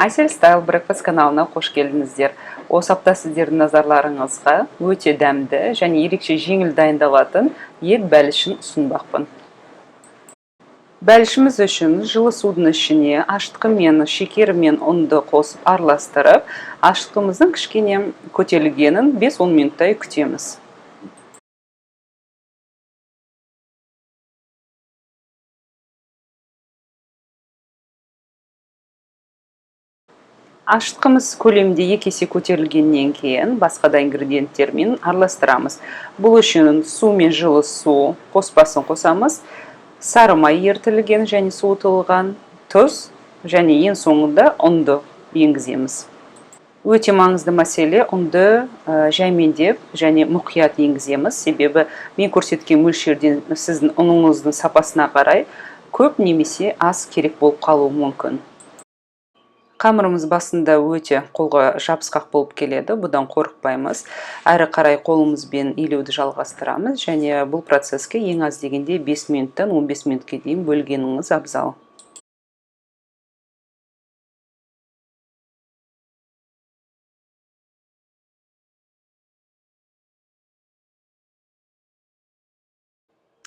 Айсель Style Breakfast каналына қош келдіңіздер. Осы апта сіздердің назарларыңызға өте дәмді және ерекше жеңіл дайындалатын ет бәлішін ұсынбақпын. Бәлішіміз үшін жылы судың ішіне ашытқы мен шекер мен ұнды қосып араластырып, ашытқымыздың кішкене көтерілгенін 5-10 минуттай күтеміз. Ашытқымыз көлемінде 2 есе көтерілгеннен кейін басқа да ингредиенттермен араластырамыз. Бұл үшін су мен жылы су қоспасын қосамыз. Сары май ертілген және суытылған, тұз және ең соңында ұнды енгіземіз. Өте маңызды мәселе ұнды жәймендеп және мұқият енгіземіз. Себебі мен көрсеткен мөлшерден сіздің ұныңыздың сапасына қарай көп немесе аз керек болып қалуы мүмкін. Қамырымыз басында өте қолға жабысқақ болып келеді, бұдан қорықпаймыз. Әрі қарай қолымызбен илеуді жалғастырамыз және бұл процеске ең аз дегенде 5 минуттан 15 минутке дейін бөлгеніңіз абзал.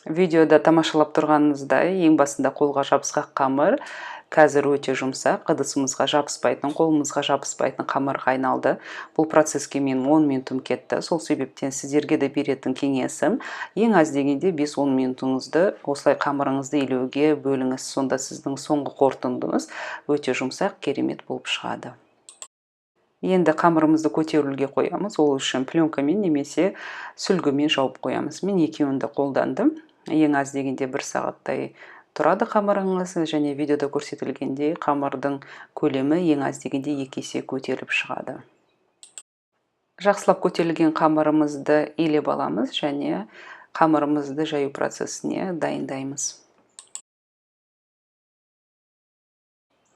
Видеода тамашалап тұрғаныңыздай, ең басында қолға жабысқақ қамыр, қазір өте жұмсақ, ыдысымызға жабыспайтын, қолымызға жабыспайтын қамырға айналды. Бұл процеске мен 10 минутым кетті. Сол себептен сіздерге де беретін кеңесім, ең аз дегенде 5-10 минутыңызды осылай қамырыңызды илеуге бөліңіз. Сонда сіздің соңғы қорытындыңыз өте жұмсақ, керемет болып шығады. Енді қамырымызды көтерілуге қоямыз. Ол үшін пленкамен немесе сүлгімен жауып қоямыз. Мен екеуін де қолдандым. Ең аз дегенде 1 сағаттай тұрады қамырыңыз және видеода көрсетілгендей қамырдың көлемі ең аз дегенде 2 есе көтеріліп шығады. Жақсылап көтерілген қамырымызды илеп аламыз және қамырымызды жаю процесіне дайындаймыз.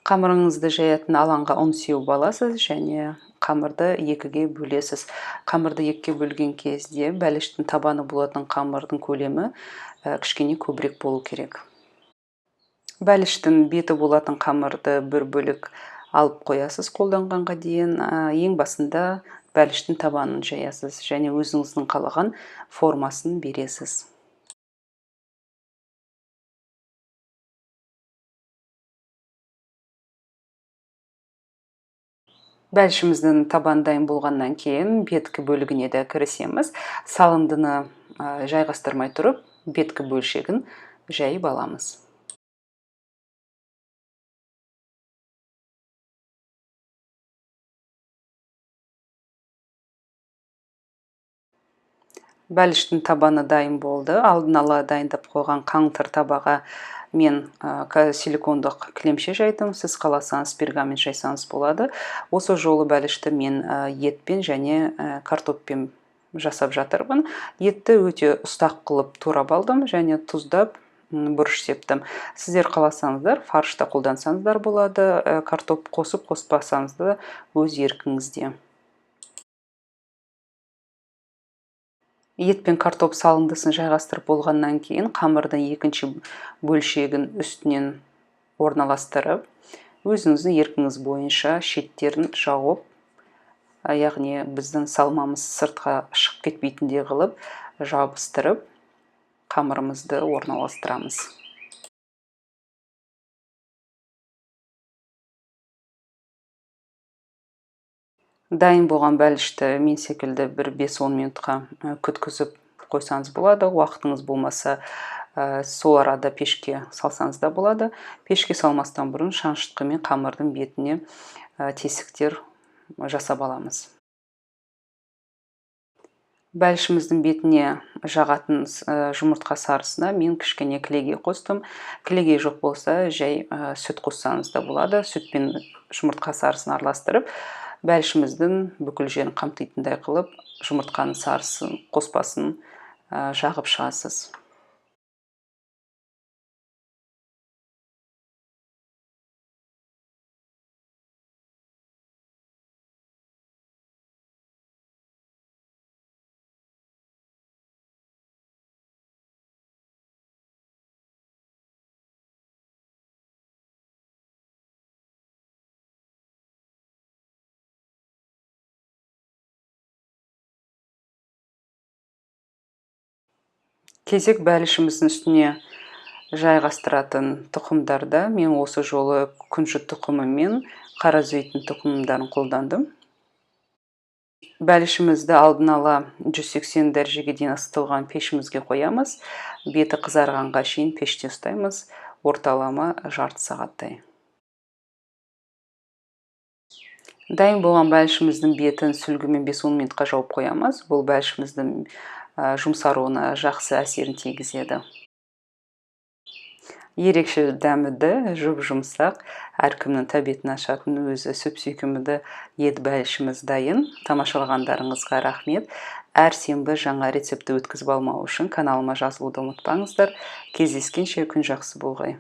Қамырыңызды жаятын алаңға ұн сеуіп аласыз және қамырды 2-ге бөлесіз. Қамырды 2-ге бөлген кезде бәліштің табаны болатын қамырдың көлемі кішкене көбірек болу керек. Бәліштің беті болатын қамырды бір бөлік алып қоясыз қолданғанға дейін. Ең басында бәліштің табанын жаясыз және өзіңіздің қалаған формасын бересіз. Бәлішіміздің табаны дайын болғаннан кейін беткі бөлігіне де кірісеміз. Салындыны жайғастырмай тұрып, беткі бөлшегін жайып аламыз. Бәліштің табаны дайын болды. Алдын ала дайындап қойған қаңтыр табаға мен силикондық кілемше жайдым. Сіз қаласаңыз пергамент жайсаңыз болады. Осы жолы бәлішті мен етпен және картоппен жасап жатырмын. Етті өте ұстақ қылып турап алдым және тұздап бұрыш септім. Сіздер қаласаңыздар фаршта қолдансаңыздар болады. Картоп қосып қоспасаңызды өз еркіңізде. Ет пен картоп салындысын жайғастырып болғаннан кейін қамырдың екінші бөлшегін үстінен орналастырып, өзіңіздің еркіңіз бойынша шеттерін жауып, яғни біздің салмамыз сыртқа шығып кетпейтіндей қылып жабыстырып, қамырымызды орналастырамыз. Дайын болған бәлішті мен секілді бір 5-10 минутқа күткізіп қойсаңыз болады. Уақытыңыз болмаса, сол арада пешке салсаңыз да болады. Пешке салмастан бұрын шаншытқымен қамырдың бетіне тесіктер жасап аламыз. Бәлішіміздің бетіне жағатын жұмыртқа сарысына мен кішкене кілегей қостым. Кілегей жоқ болса, жай сүт қоссаңыз да болады. Сүт пен жұмыртқа сарысын араластырып, бәлішіміздің бүкіл жерін қамтитындай қылып, жұмыртқаның сарысын, қоспасын жағып шығасыз. Кезек бәлішіміздің үстіне жайғастыратын тұқымдарда мен осы жолы күнжіт тұқымы мен қаразүйттің тұқымдарын қолдандым. Бәлішімізді алдын ала 180 дәрежеге дейін ысытылған пешімізге қоямыз. Беті қызарғанға шейін пеште ұстаймыз. Орталама жарты сағаттай. Дайын болған бәлішіміздің бетін сүлгімен 5-10 минутқа жауып қоямыз. Бұл бәлішіміздің жұмсаруына жақсы әсерін тигізеді. Ерекше дәмді, жұмсақ, әркімнің тәбетін ашатын өзі сүп сүйкімді ет бәлішіміз дайын. Тамашалағандарыңызға рахмет. Әр сенбі жаңа рецепті өткізіп алмау үшін каналыма жазылуды ұмытпаңыздар. Кездескенше күн жақсы болғай.